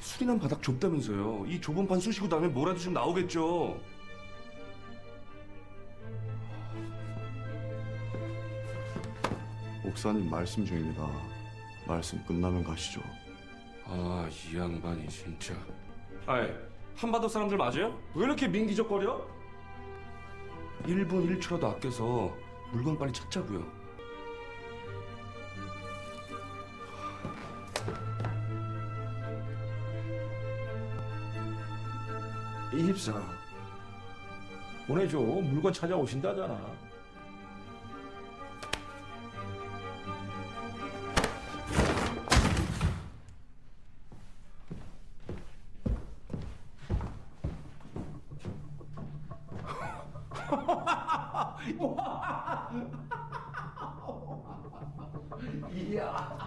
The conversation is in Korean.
수리남 바닥 좁다면서요. 이 좁은 판 쑤시고 나면 뭐라도 좀 나오겠죠. 목사님 말씀 중입니다. 말씀 끝나면 가시죠. 아, 이 양반이 진짜. 아이, 한바도 사람들 맞아요? 왜 이렇게 민기적거려? 1분 1초라도 아껴서 물건 빨리 찾자고요. 이집사 보내줘. 물건 찾아오신다잖아. 이야.